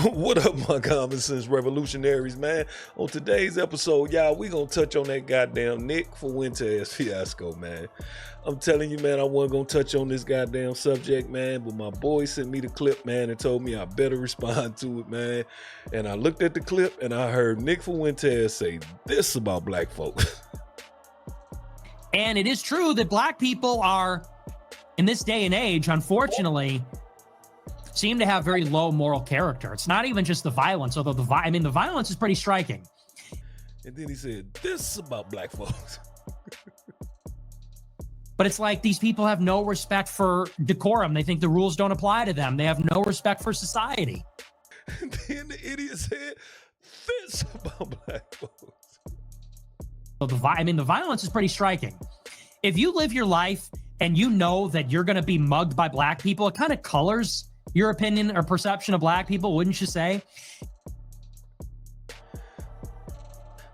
What up, my common sense revolutionaries, man? On today's episode, y'all, we gonna touch on that goddamn Nick Fuentes fiasco, man. I'm telling you, man, I wasn't gonna touch on this goddamn subject, man, but my boy sent me the clip, man, and told me I better respond to it, man. And I looked at the clip and I heard Nick Fuentes say this about black folks. And it is true that black people are, in this day and age, unfortunately, seem to have very low moral character. It's not even just the violence, although the violence is pretty striking. And then he said this about black folks. But it's like these people have no respect for decorum. They think the rules don't apply to them. They have no respect for society. And then the idiot said this about black folks. So the violence is pretty striking. If you live your life and you know that you're going to be mugged by black people, it kind of colors your opinion or perception of black people, wouldn't you say?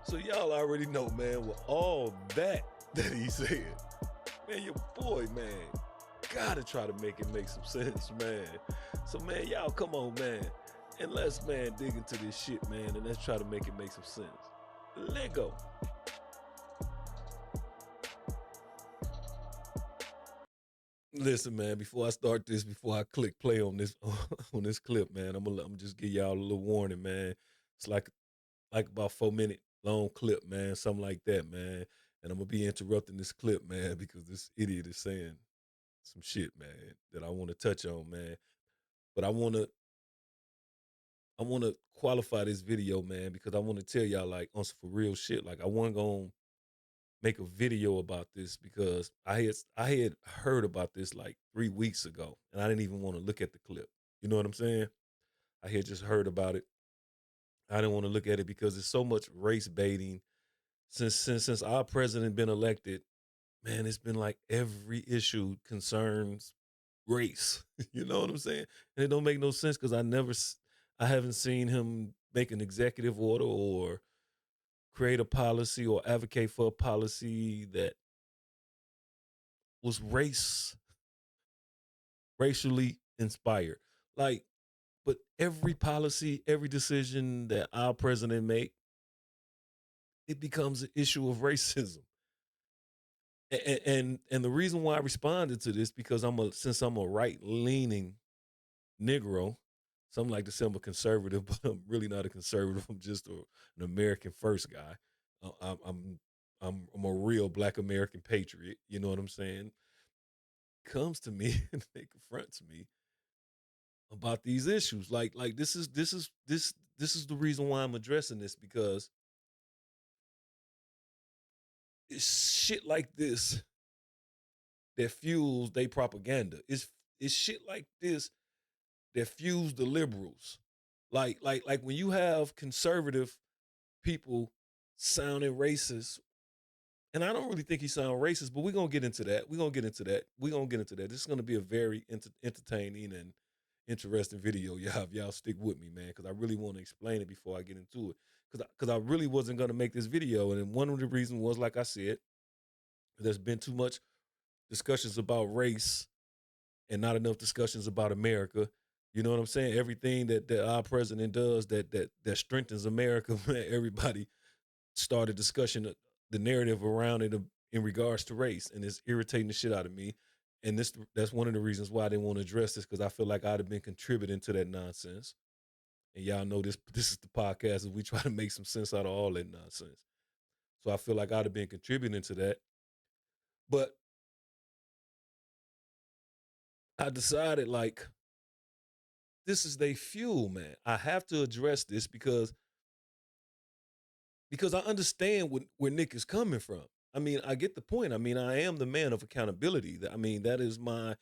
So y'all already know, man, with all that he said, man, your boy, man, gotta try to make it make some sense, man. So, man, y'all come on, man, and let's, man, dig into this shit, man, and let's try to make it make some sense. Let go. Listen, man, before I start this, before I click play on this on this clip, man, I'm gonna just give y'all a little warning, man. It's like about 4 minute long clip, man, something like that, man. And I'm gonna be interrupting this clip, man, because this idiot is saying some shit, man, that I want to touch on, man. But I wanna qualify this video, man, because I want to tell y'all, like, on some for real shit. Like, I wasn't gonna make a video about this because I had heard about this like 3 weeks ago, and I didn't even want to look at the clip. You know what I'm saying? I had just heard about it. I didn't want to look at it because there's so much race baiting since our president been elected. Man, it's been like every issue concerns race. You know what I'm saying? And it don't make no sense because I haven't seen him make an executive order or create a policy or advocate for a policy that was racially inspired. Like, but every policy, every decision that our president make, it becomes an issue of racism. And the reason why I responded to this because since I'm a right leaning Negro, some like to say I'm a conservative, but I'm really not a conservative. I'm just an American first guy. I'm a real Black American patriot. You know what I'm saying? Comes to me and they confronts me about these issues. Like this is the reason why I'm addressing this, because it's shit like this that fuels their propaganda. It's shit like this that fuels the liberals. Like when you have conservative people sounding racist, and I don't really think he sounds racist, but we're gonna get into that. This is gonna be a very entertaining and interesting video, y'all. If y'all stick with me, man, because I really want to explain it before I get into it. Because I really wasn't gonna make this video, and one of the reasons was, like I said, there's been too much discussions about race and not enough discussions about America. You know what I'm saying? Everything that our president does that strengthens America, man, everybody started discussion the narrative around it in regards to race, and it's irritating the shit out of me. And that's one of the reasons why I didn't want to address this, because I feel like I'd have been contributing to that nonsense. And y'all know this is the podcast, and we try to make some sense out of all that nonsense. So I feel like I'd have been contributing to that. But I decided, like, this is their fuel, man. I have to address this because I understand where Nick is coming from. I mean, I get the point. I mean, I am the man of accountability. I mean, that is my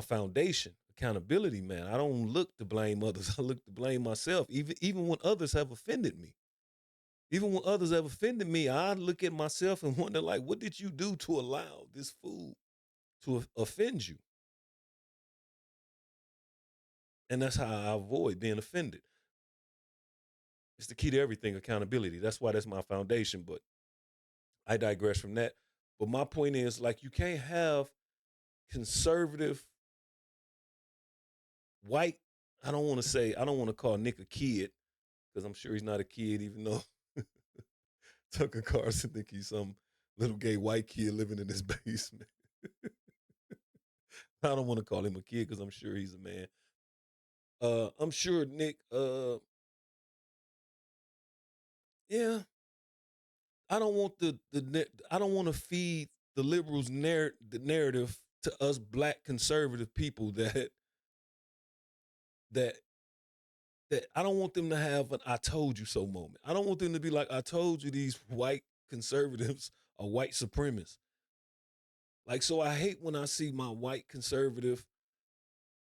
foundation. Accountability, man. I don't look to blame others. I look to blame myself. Even when others have offended me. Even when others have offended me, I look at myself and wonder, like, what did you do to allow this fool to offend you? And that's how I avoid being offended. It's the key to everything, accountability. That's why that's my foundation. But I digress from that. But my point is, like, you can't have conservative white I don't want to call Nick a kid because I'm sure he's not a kid, even though Tucker Carlson think he's some little gay white kid living in his basement. I don't want to call him a kid because I'm sure he's a man. I'm sure Nick. Yeah, I don't want I don't want to feed the liberals the narrative to us black conservative people that I don't want them to have an "I told you so" moment. I don't want them to be like, "I told you these white conservatives are white supremacists." Like, so I hate when I see my white conservative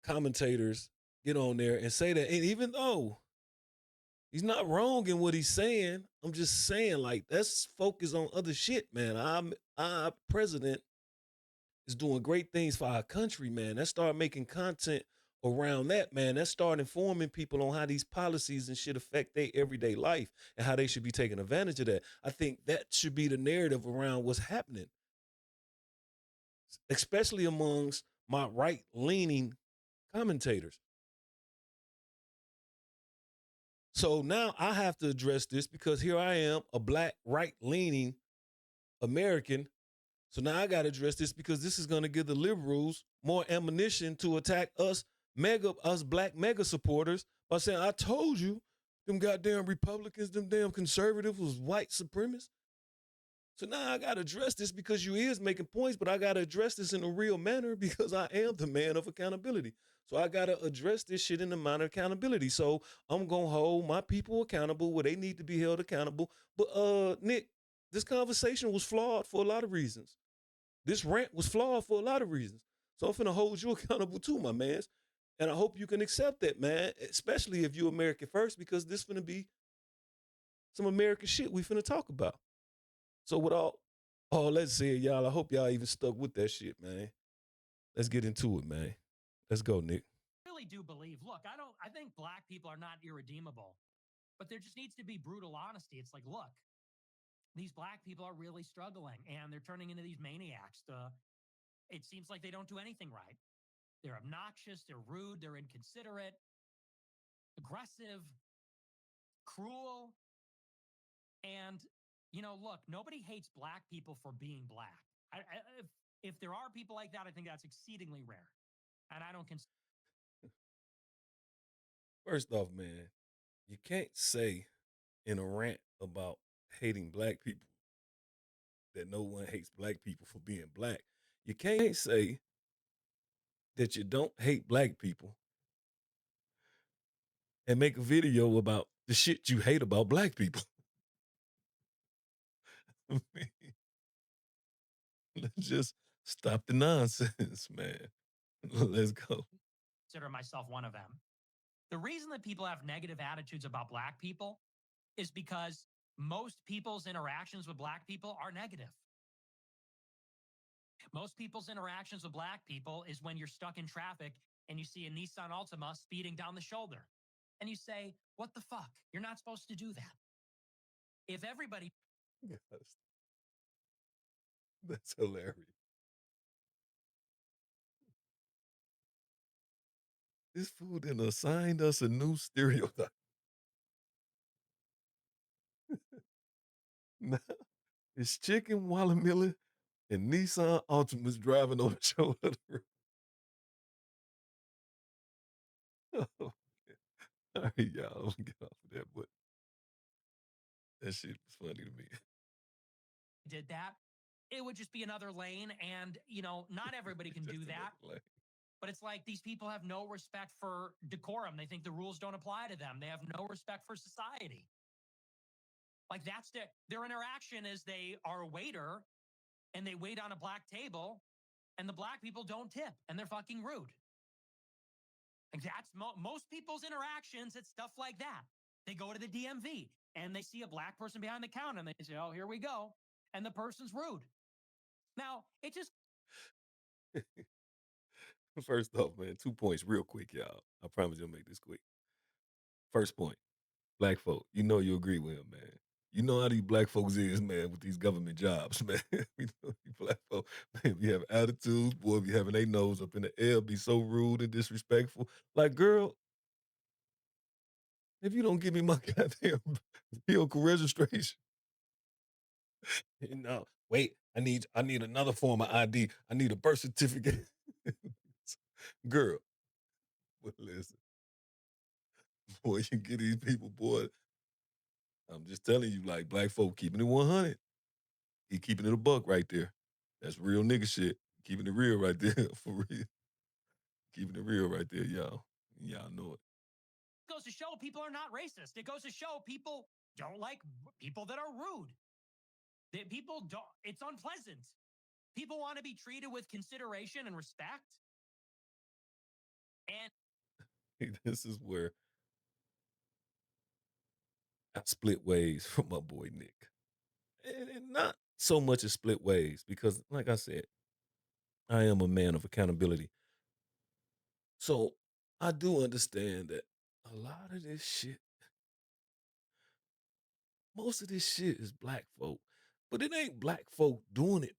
commentators get on there and say that. And even though he's not wrong in what he's saying, I'm just saying, like, let's focus on other shit, man. Our president is doing great things for our country, man. Let's start making content around that, man. Let's start informing people on how these policies and shit affect their everyday life and how they should be taking advantage of that. I think that should be the narrative around what's happening, especially amongst my right leaning commentators. So now I have to address this because here I am, a black right leaning American. So now I got to address this because this is going to give the liberals more ammunition to attack us black mega supporters by saying, I told you, them goddamn Republicans, them damn conservatives was white supremacists. So now I got to address this because you is making points, but I got to address this in a real manner because I am the man of accountability. So I got to address this shit in the manner of accountability. So I'm going to hold my people accountable where they need to be held accountable. But Nick, this conversation was flawed for a lot of reasons. This rant was flawed for a lot of reasons. So I'm finna hold you accountable too, my mans. And I hope you can accept that, man, especially if you American first, because this finna be some American shit we finna talk about. So with all that said, y'all, I hope y'all even stuck with that shit, man. Let's get into it, man. Let's go, Nick. I really do believe, look, I think black people are not irredeemable, but there just needs to be brutal honesty. It's like, look, these black people are really struggling and they're turning into these maniacs. It seems like they don't do anything right. They're obnoxious, they're rude, they're inconsiderate, aggressive, cruel. And, look, nobody hates black people for being black. If there are people like that, I think that's exceedingly rare. And I don't consider. First off, man, you can't say in a rant about hating black people that no one hates black people for being black. You can't say that you don't hate black people and make a video about the shit you hate about black people. Let's just stop the nonsense, man. Let's go. Consider myself one of them. The reason that people have negative attitudes about black people is because most people's interactions with black people are negative. Most people's interactions with black people is when you're stuck in traffic and you see a Nissan Altima speeding down the shoulder. And you say, what the fuck? You're not supposed to do that. If everybody. Yes. That's hilarious. This fool then assigned us a new stereotype. Now it's chicken watermelon and Nissan Altimas driving on the shoulder of the road. Oh, all right, y'all, I'm gonna get off of that, but that shit was funny to me. Did that, it would just be another lane. And, not everybody can do that. But it's like these people have no respect for decorum. They think the rules don't apply to them. They have no respect for society. Like that's their interaction is they are a waiter and they wait on a black table and the black people don't tip and they're fucking rude. Like that's most people's interactions. It's stuff like that. They go to the DMV and they see a black person behind the counter and they say, oh, here we go. And the person's rude. Now, it just. First off, man, 2 points real quick, y'all. I promise you'll make this quick. First point, black folk, you know you agree with him, man. You know how these black folks is, man, with these government jobs, man. We know these black folk, man, we have attitudes, boy, be having their nose up in the air, be so rude and disrespectful. Like, girl, if you don't give me my goddamn vehicle registration, no, wait, I need another form of ID. I need a birth certificate. Girl, but listen, boy, you get these people, boy. I'm just telling you, like black folk keeping it 100. He keeping it a buck right there. That's real nigga shit. Keeping it real right there, for real. Keeping it real right there, y'all. Y'all know it. Goes to show people are not racist. It goes to show people don't like people that are rude. That people don't, it's unpleasant. People want to be treated with consideration and respect. And This is where I split ways from my boy Nick. And not so much as split ways, because like I said, I am a man of accountability. So I do understand that a lot of this shit, most of this shit is black folk. But it ain't black folk doing it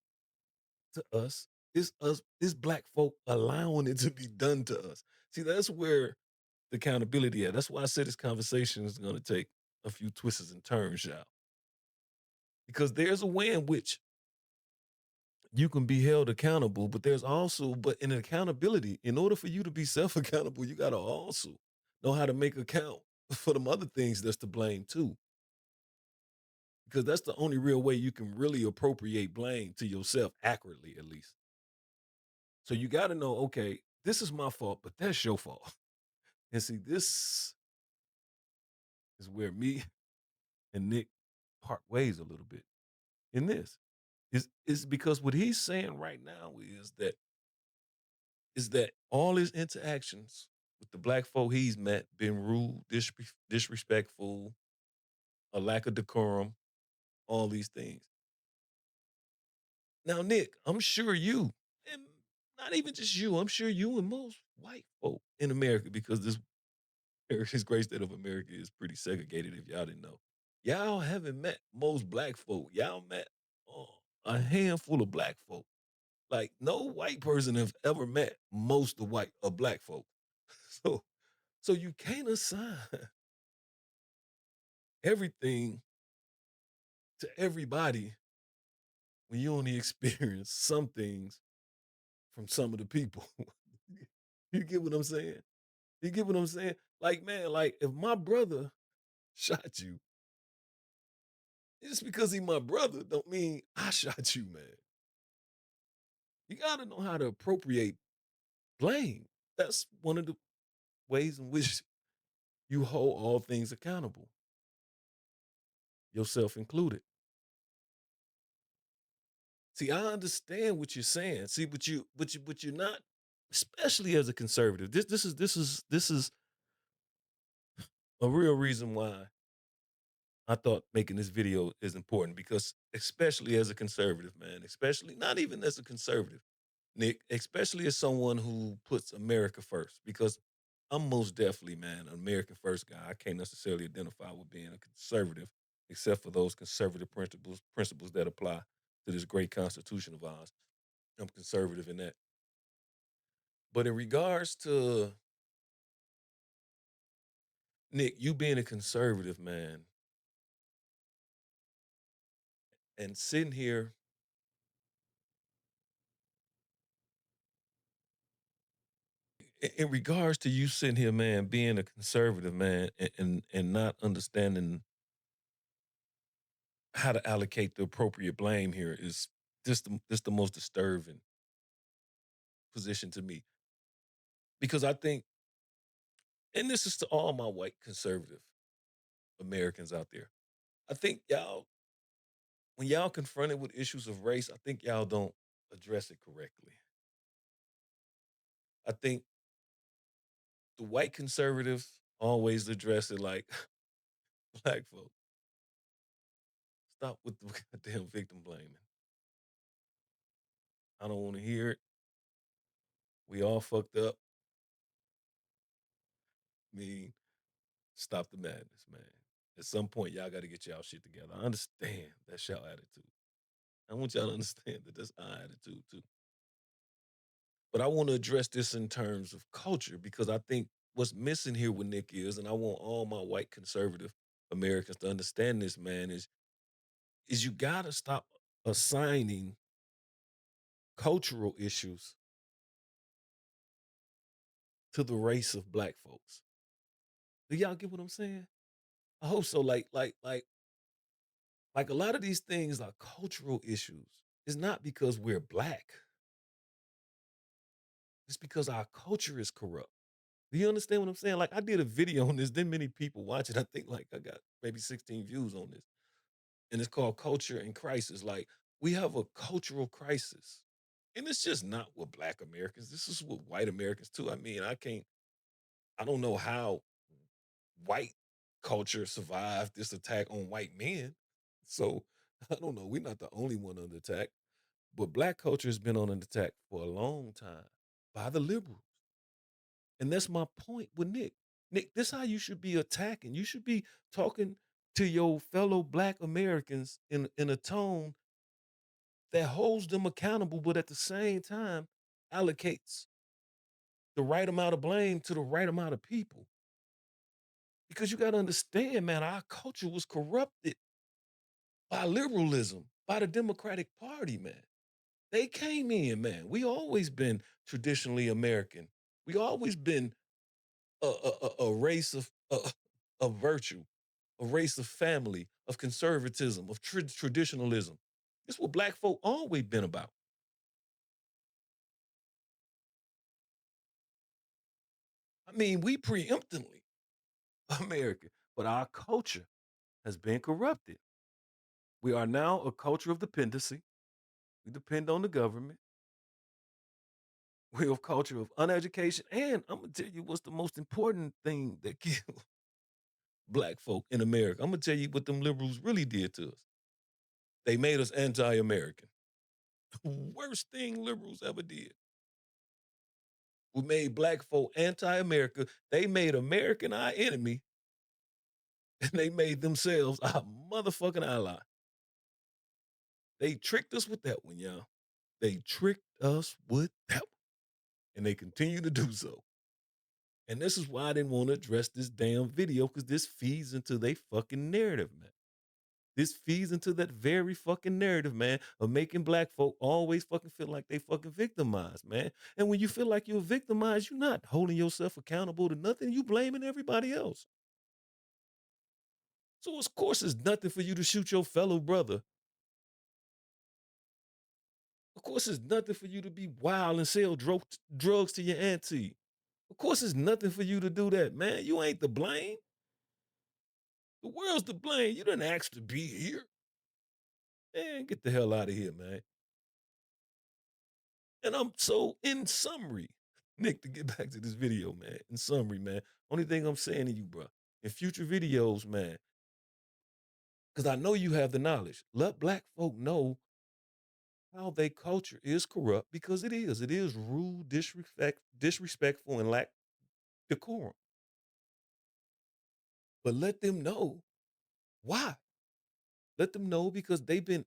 to us. It's black folk allowing it to be done to us. See, that's where the accountability at. That's why I said this conversation is gonna take a few twists and turns, y'all. Because there's a way in which you can be held accountable, but there's also, but in accountability, in order for you to be self-accountable, you gotta also know how to make account for them other things that's to blame too. Because that's the only real way you can really appropriate blame to yourself accurately, at least. So you gotta know, okay, this is my fault, but that's your fault. And see, this is where me and Nick part ways a little bit in this. Is because what he's saying right now is that all his interactions with the black folk he's met been rude, disrespectful, a lack of decorum, all these things. Now, Nick, I'm sure you, and not even just you, I'm sure you and most white folk in America, because this great state of America is pretty segregated. If y'all didn't know, y'all haven't met most black folk. Y'all met a handful of black folk. Like no white person have ever met most of white of black folk. So so you can't assign everything to everybody when you only experience some things from some of the people. You get what I'm saying? You get what I'm saying? Like, man, like if my brother shot you, just because he my brother don't mean I shot you, man. You gotta know how to appropriate blame. That's one of the ways in which you hold all things accountable, yourself included. See, I understand what you're saying. See, but you're not, especially as a conservative. This is a real reason why I thought making this video is important, because especially as a conservative, man, especially not even as a conservative, Nick, especially as someone who puts America first, because I'm most definitely, man, an American first guy. I can't necessarily identify with being a conservative, except for those conservative principles that apply to this great Constitution of ours. I'm conservative in that. But in regards to Nick, you being a conservative, man, and sitting here in regards to you sitting here, man, being a conservative, man, and not understanding how to allocate the appropriate blame here is just the most disturbing position to me. Because I think, and this is to all my white conservative Americans out there, I think y'all, when y'all confronted with issues of race, I think y'all don't address it correctly. I think the white conservatives always address it like black folk. Stop with the goddamn victim blaming. I don't want to hear it. We all fucked up. I mean, stop the madness, man. At some point, y'all got to get y'all shit together. I understand that's y'all attitude. I want y'all to understand that that's our attitude too. But I want to address this in terms of culture, because I think what's missing here with Nick is, and I want all my white conservative Americans to understand this, man, is you gotta stop assigning cultural issues to the race of black folks. Do y'all get what I'm saying? I hope so. Like a lot of these things are cultural issues. It's not because we're black. It's because our culture is corrupt. Do you understand what I'm saying? Like I did a video on this, then many people watch it. I think like I got maybe 16 views on this. And it's called Culture in Crisis. Like we have a cultural crisis. And it's just not with black Americans. This is with white Americans too. I mean, I don't know how white culture survived this attack on white men. So I don't know. We're not the only one under attack. But black culture has been on an attack for a long time by the liberals. And that's my point with Nick. Nick, this how you should be attacking. You should be talking to your fellow black Americans in a tone that holds them accountable, but at the same time allocates the right amount of blame to the right amount of people. Because you got to understand, man, our culture was corrupted by liberalism, by the Democratic Party, man. They came in, man. We always been traditionally American. We always been a race of virtue, a race of family, of conservatism, of traditionalism. It's what black folk always been about. I mean, we preemptively American, but our culture has been corrupted. We are now a culture of dependency. We depend on the government. We're a culture of uneducation. And I'm gonna tell you what's the most important thing that killed black folk in America. I'm gonna tell you what them liberals really did to us. They made us anti-American. The worst thing liberals ever did. We made black folk anti-America. They made American our enemy, and they made themselves our motherfucking ally. They tricked us with that one, y'all. They tricked us with that one. And they continue to do so. And this is why I didn't want to address this damn video, because this feeds into their fucking narrative, man. This feeds into that very fucking narrative, man, of making black folk always fucking feel like they fucking victimized, man. And when you feel like you're victimized, you're not holding yourself accountable to nothing. You blaming everybody else. So of course it's nothing for you to shoot your fellow brother. Of course it's nothing for you to be wild and sell drugs to your auntie. Of course it's nothing for you to do that, man. You ain't to blame. The world's to blame. You didn't ask to be here. Man, get the hell out of here, man. And I'm so in summary, Nick, to get back to this video, man. In summary, man, only thing I'm saying to you, bro, in future videos, man, because I know you have the knowledge. Let black folk know how their culture is corrupt, because it is. It is rude, disrespectful, and lack decorum. But let them know why. Let them know because they've been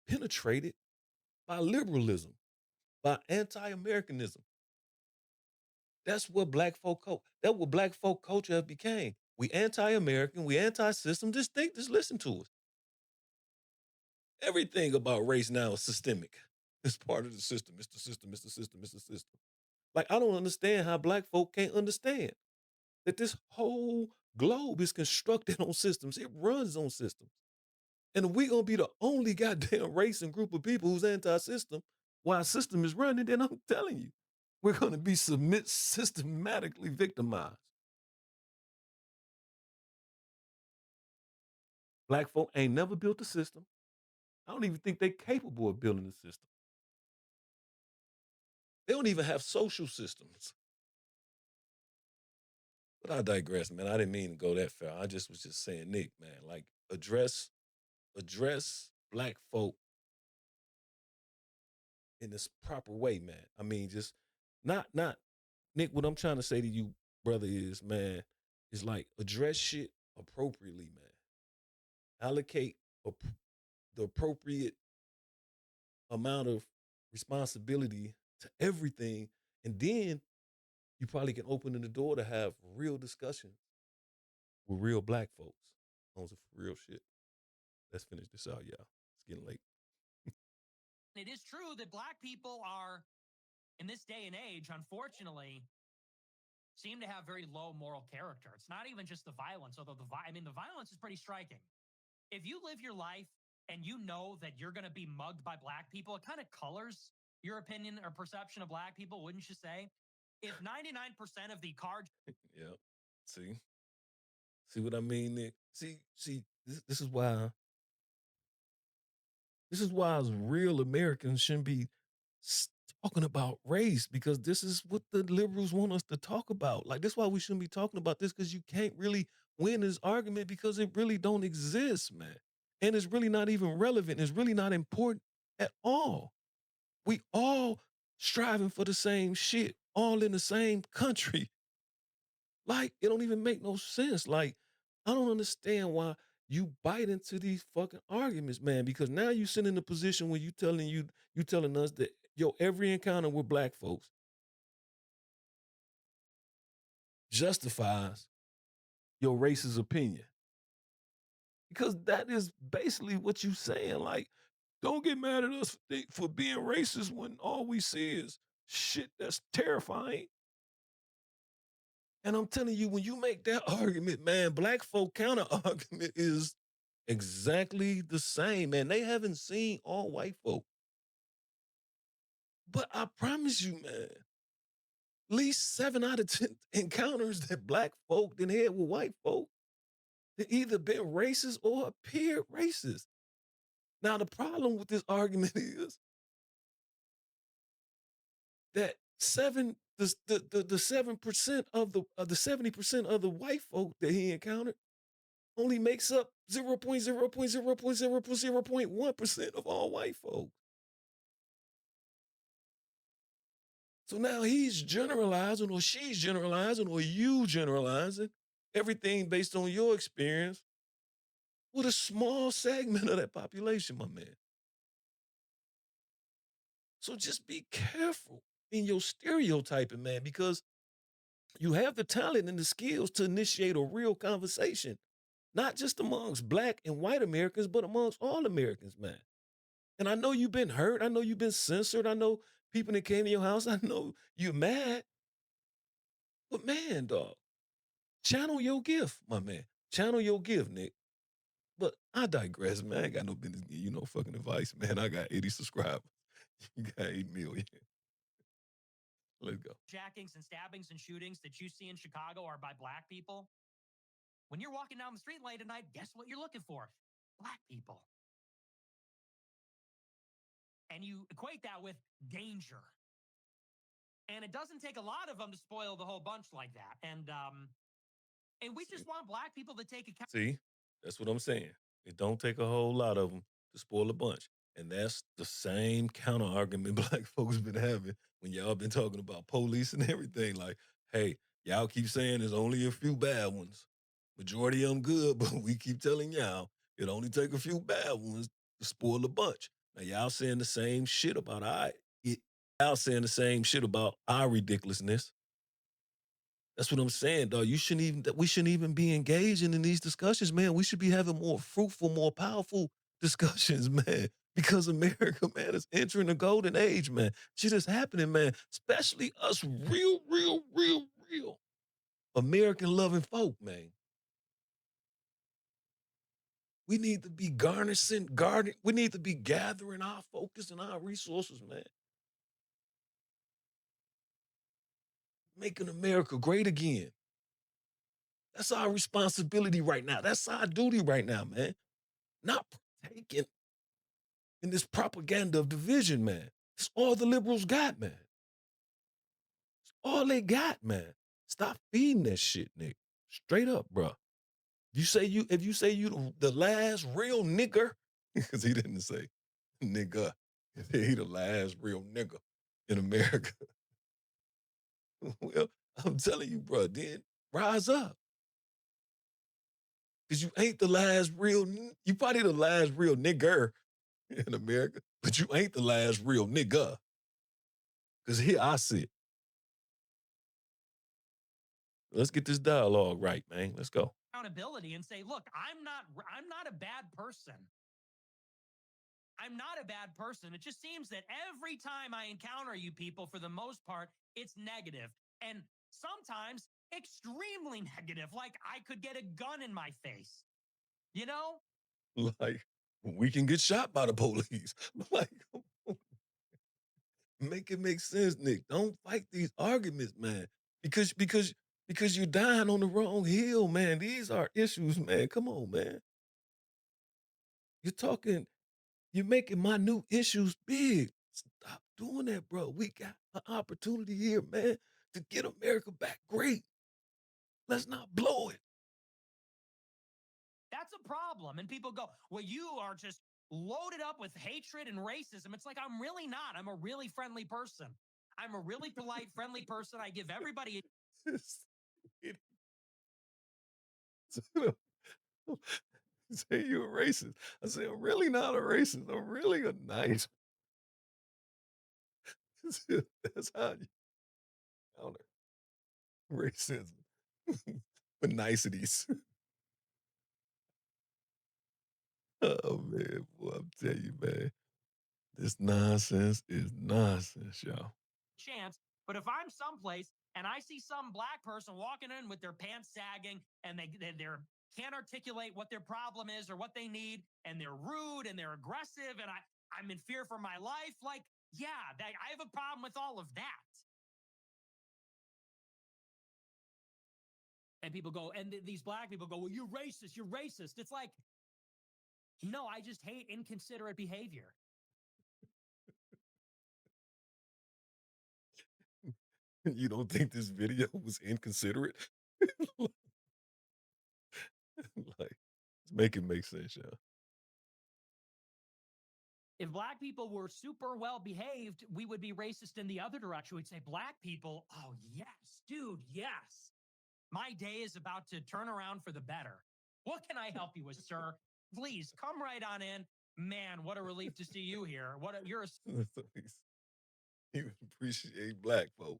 penetrated by liberalism, by anti-Americanism. That's what black folk That's what black folk culture has became. We anti-American, we anti-system. Just listen to us. Everything about race now is systemic. It's part of the system. It's the system. It's the system. It's the system. Like I don't understand how black folk can't understand that this whole globe is constructed on systems. It runs on systems. And we gonna be the only goddamn race and group of people who's anti-system while system is running, then I'm telling you, we're gonna be systematically victimized. Black folk ain't never built a system. I don't even think they're capable of building a system. They don't even have social systems. But I digress, man. I didn't mean to go that far. I just was just saying, Nick, man, like address black folk in this proper way, man. I mean, just not Nick, what I'm trying to say to you, brother, is man, is like address shit appropriately, man. Allocate the appropriate amount of responsibility to everything. And then you probably can open in the door to have real discussion with real black folks on some real shit. Let's finish this out, y'all. It's getting late. It is true that black people are, in this day and age, unfortunately, seem to have very low moral character. It's not even just the violence, although the violence is pretty striking. If you live your life and you know that you're going to be mugged by black people, it kind of colors your opinion or perception of black people, wouldn't you say? If 99% of the car Yeah. See what I mean, Nick? This is why us real Americans shouldn't be talking about race, because this is what the liberals want us to talk about. Like, that's why we shouldn't be talking about this, because you can't really win this argument because it really don't exist, man. And it's really not even relevant. It's really not important at all. We all striving for the same shit, all in the same country. Like, it don't even make no sense. Like, I don't understand why you bite into these fucking arguments, man, because now you sit in a position where you telling us that every encounter with black folks justifies your racist opinion. Because that is basically what you saying. Like, don't get mad at us for being racist when all we see is shit that's terrifying. And I'm telling you, when you make that argument, man, black folk counter argument is exactly the same, man. They haven't seen all white folk. But I promise you, man, at least 7 out of 10 encounters that black folk done had with white folk, they either been racist or appeared racist. Now, the problem with this argument is that the 7% of the 70% of the white folk that he encountered only makes up 0.0.0.0.0.1% of all white folk. So now he's generalizing, or she's generalizing, or you generalizing everything based on your experience with a small segment of that population, my man. So just be careful in your stereotyping, man, because you have the talent and the skills to initiate a real conversation, not just amongst black and white Americans, but amongst all Americans, man. And I know you've been hurt. I know you've been censored. I know people that came to your house. I know you're mad. But man, dog, channel your gift, my man. Channel your gift, Nick. But I digress, man. I ain't got no business giving you no fucking advice, man. I got 80 subscribers. You got 8 million. Let's go. jackings and stabbings and shootings that you see in Chicago are by black people. When you're walking down the street late at night, guess what you're looking for? Black people. And you equate that with danger. And it doesn't take a lot of them to spoil the whole bunch like that. And we just want black people to take account. See, that's what I'm saying. It don't take a whole lot of them to spoil a bunch. And that's the same counter argument black folks been having when y'all been talking about police and everything. Like, hey, y'all keep saying there's only a few bad ones. Majority of them good, but we keep telling y'all it only take a few bad ones to spoil a bunch. Now y'all saying the same shit about y'all saying the same shit about our ridiculousness. That's what I'm saying, dog. We shouldn't even be engaging in these discussions, man. We should be having more fruitful, more powerful discussions, man. Because America, man, is entering the golden age, man. Shit is happening, man. Especially us real American loving folk, man. We need to be we need to be gathering our focus and our resources, man. Making America great again. That's our responsibility right now. That's our duty right now, man. Not partaking in this propaganda of division, man. It's all the liberals got, man. It's all they got, man. Stop feeding that shit, Nick. Straight up, bro. If you say you the last real nigger, because he didn't say nigga, he the last real nigger in America. Well, I'm telling you, bro, then rise up. Because you ain't the last you probably the last real nigger in America, but you ain't the last real nigga. Because here I sit. Let's get this dialogue right, man. Let's go. Accountability and say, look, I'm not a bad person. I'm not a bad person. It just seems that every time I encounter you people, for the most part, it's negative. And sometimes extremely negative. Like I could get a gun in my face, you know? Like, we can get shot by the police. Like, make it make sense, Nick. Don't fight these arguments, man. Because you're dying on the wrong hill, man. These are issues, man. Come on, man. You're talking, you're making my new issues big. Stop doing that, bro. We got an opportunity here, man, to get America back great. Let's not blow it. That's a problem. And people go, well, you are just loaded up with hatred and racism. It's like, I'm really not. I'm a really friendly person. I'm a really polite, friendly person. I give everybody. Say you're a racist. I say, I'm really not a racist. I'm really a nice. That's how you counter racism. With niceties. Oh man, boy, I'm telling you, man. This nonsense is nonsense, y'all. Chance. But if I'm someplace and I see some black person walking in with their pants sagging and they're can't articulate what their problem is or what they need, and they're rude and they're aggressive, and I'm in fear for my life, like, yeah, I have a problem with all of that. And people go, and these black people go, well, you're racist, you're racist. It's like, no, I just hate inconsiderate behavior. You don't think this video was inconsiderate? Like, make it make sense, y'all. If black people were super well behaved, we would be racist in the other direction. We'd say, black people, oh, yes, dude, yes. My day is about to turn around for the better. What can I help you with, sir? Please come right on in. Man, what a relief to see you here. You're a You appreciate black folk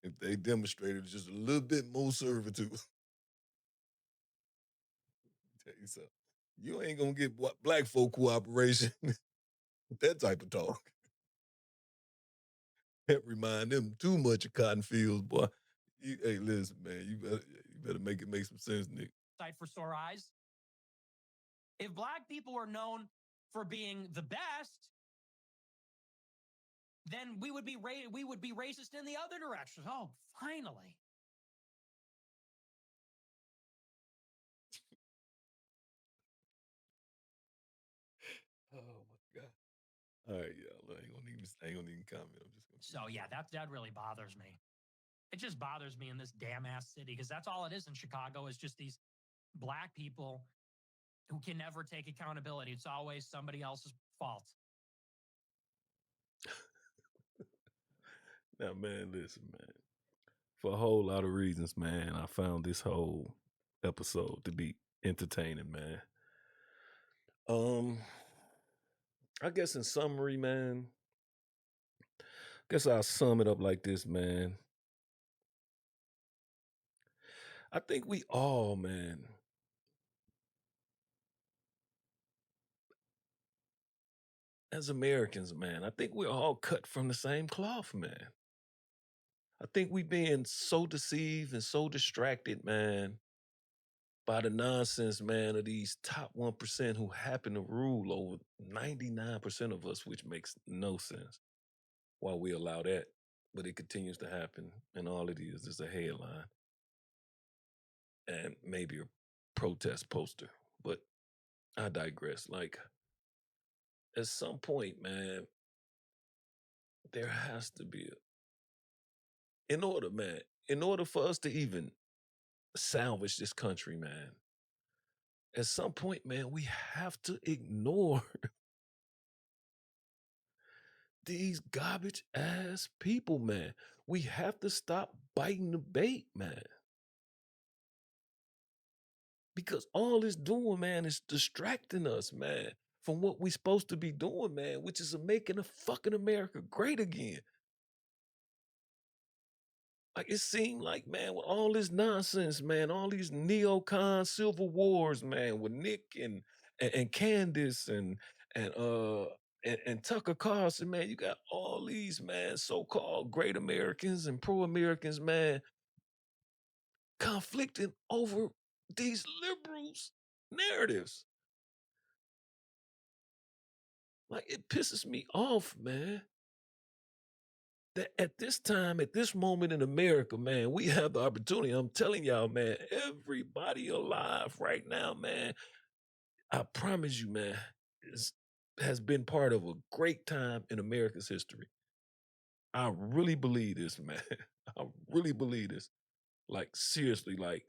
if they demonstrated just a little bit more servitude. Tell you something. You ain't gonna get black folk cooperation with that type of talk. Can't remind them too much of cotton fields, boy. Hey, listen, man, you better make it make some sense, Nick. sight for sore eyes. If black people are known for being the best, then we would be racist in the other direction. Oh, finally. Oh my god. All right, y'all. I ain't gonna even comment. I'm just gonna. So yeah, that really bothers me. It just bothers me in this damn ass city, because that's all it is in Chicago, is just these black people who can never take accountability. It's always somebody else's fault. Now, man, listen, man. For a whole lot of reasons, man, I found this whole episode to be entertaining, man. I guess in summary, man, guess I'll sum it up like this, man. I think we all, man, as Americans, man, I think we're all cut from the same cloth, man. I think we being so deceived and so distracted, man, by the nonsense, man, of these top 1% who happen to rule over 99% of us, which makes no sense why we allow that. But it continues to happen, and all it is a headline and maybe a protest poster. But I digress. Like, at some point, man, there has to be in order for us to even salvage this country, man, at some point, man, we have to ignore these garbage ass people, man. We have to stop biting the bait, man. Because all it's doing, man, is distracting us, man, from what we supposed to be doing, man, which is making a fucking America great again. Like it seemed like, man, with all this nonsense, man, all these neocon civil wars, man, with Nick and Candace and and Tucker Carlson, man, you got all these, man, so-called great Americans and pro-Americans, man, conflicting over these liberals' narratives. Like it pisses me off, man. That at this time, at this moment in America, man, we have the opportunity. I'm telling y'all, man, everybody alive right now, man, I promise you, man, is has been part of a great time in America's history. I really believe this, man. I really believe this. Like, seriously, like,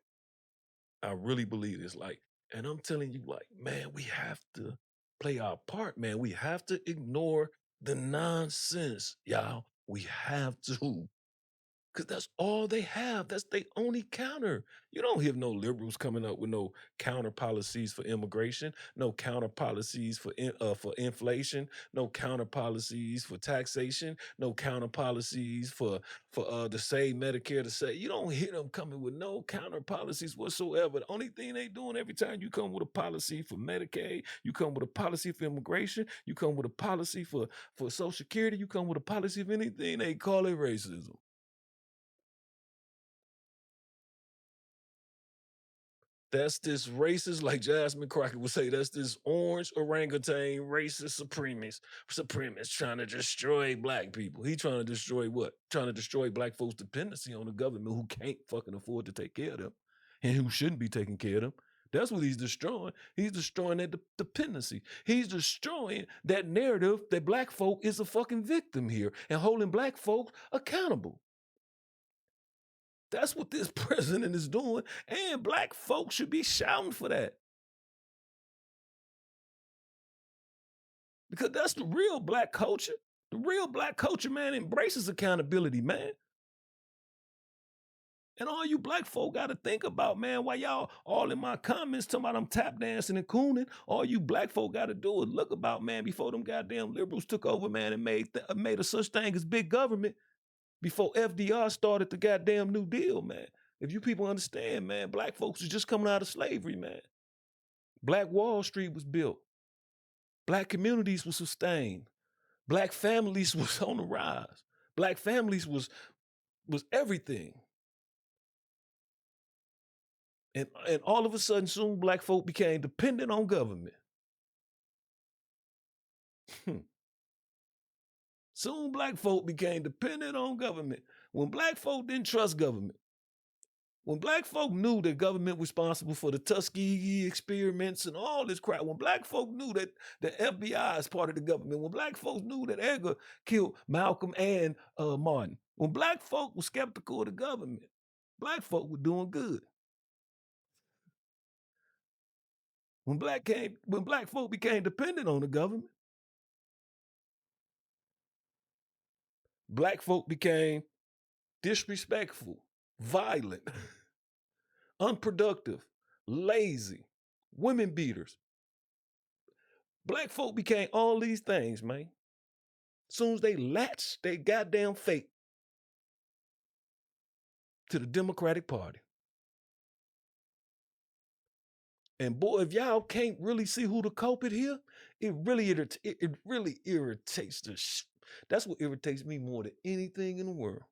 I really believe this. Like, and I'm telling you, like, man, we have to play our part, man. We have to ignore the nonsense, y'all. We have to. Because that's all they have. That's their only counter. You don't hear no liberals coming up with no counter policies for immigration, no counter policies for inflation, no counter policies for taxation, no counter policies for to save Medicare to say. You don't hear them coming with no counter policies whatsoever. The only thing they doing every time you come with a policy for Medicaid, you come with a policy for immigration, you come with a policy for Social Security, you come with a policy of anything, they call it racism. That's this racist, like Jasmine Crockett would say, that's this orange orangutan racist supremacist trying to destroy black people. He trying to destroy what? Trying to destroy black folks' dependency on the government who can't fucking afford to take care of them and who shouldn't be taking care of them. That's what he's destroying. He's destroying that dependency. He's destroying that narrative that black folk is a fucking victim here and holding black folks accountable. That's what this president is doing, and black folks should be shouting for that. Because that's the real black culture. The real black culture, man, embraces accountability, man. And all you black folk got to think about, man, while y'all all in my comments talking about I'm tap dancing and cooning, all you black folk got to do is look about, man, before them goddamn liberals took over, man, and made a such thing as big government, before FDR started the goddamn New Deal, man. If you people understand, man, black folks was just coming out of slavery, man. Black Wall Street was built. Black communities were sustained. Black families was on the rise. Black families was everything. And all of a sudden, soon black folk became dependent on government. Soon black folk became dependent on government. When black folk didn't trust government, when black folk knew that government was responsible for the Tuskegee experiments and all this crap, when black folk knew that the FBI is part of the government, when black folks knew that Edgar killed Malcolm and Martin, when black folk were skeptical of the government, black folk were doing good. When black folk became dependent on the government, black folk became disrespectful, violent, unproductive, lazy, women beaters. Black folk became all these things, man. Soon as they latched their goddamn fate to the Democratic Party. And boy, if y'all can't really see who the culprit here, it really irritates that's what irritates me more than anything in the world.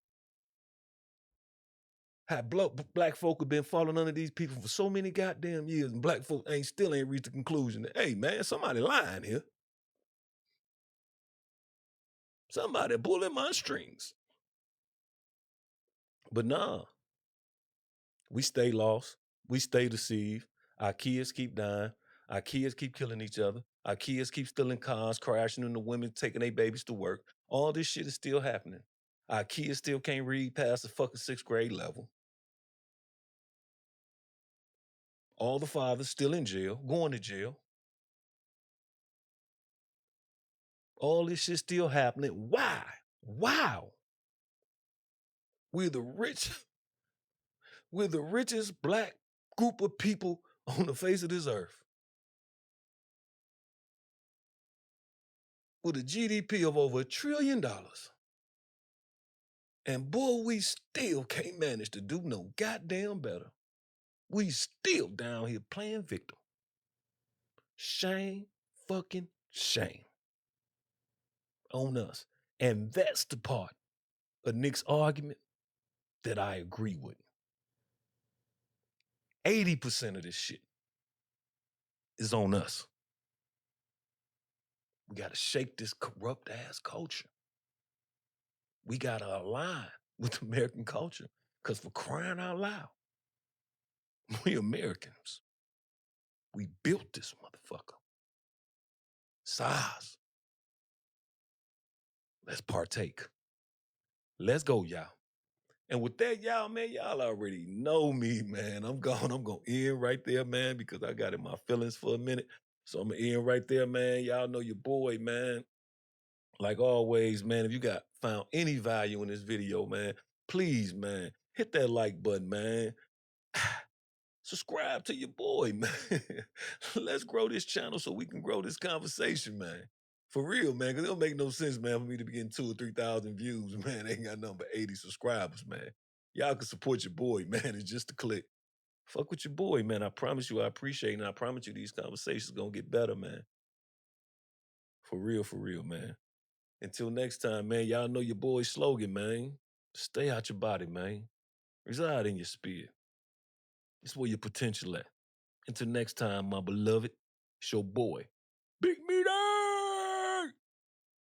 How black folk have been falling under these people for so many goddamn years, and black folk still ain't reached the conclusion that, hey man, somebody lying here. Somebody pulling my strings. But nah, we stay lost. We stay deceived. Our kids keep dying. Our kids keep killing each other. Our kids keep stealing cars, crashing into women, taking their babies to work. All this shit is still happening. Our kids still can't read past the fucking 6th grade level. All the fathers still in jail, going to jail. All this shit still happening. Why? Wow. We're the richest black group of people on the face of this earth. With a GDP of over $1 trillion. And boy, we still can't manage to do no goddamn better. We still down here playing victim. Shame, fucking shame on us. And that's the part of Nick's argument that I agree with. 80% of this shit is on us. We got to shake this corrupt ass culture. We got to align with American culture. Because for crying out loud, we Americans. We built this motherfucker. Size. Let's partake. Let's go, y'all. And with that, y'all, man, y'all already know me, man. I'm going to end right there, man, because I got in my feelings for a minute. So I'm going to end right there, man. Y'all know your boy, man. Like always, man, if you got found any value in this video, man, please, man, hit that like button, man. Subscribe to your boy, man. Let's grow this channel so we can grow this conversation, man. For real, man, because it don't make no sense, man, for me to be getting 2,000 or 3,000 views, man. Ain't got nothing but 80 subscribers, man. Y'all can support your boy, man. It's just a click. Fuck with your boy, man. I promise you I appreciate it, and I promise you these conversations gonna get better, man. For real, man. Until next time, man, y'all know your boy's slogan, man. Stay out your body, man. Reside in your spirit. It's where your potential at. Until next time, my beloved, it's your boy, Big Meaty!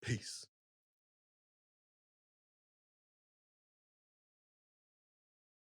Peace.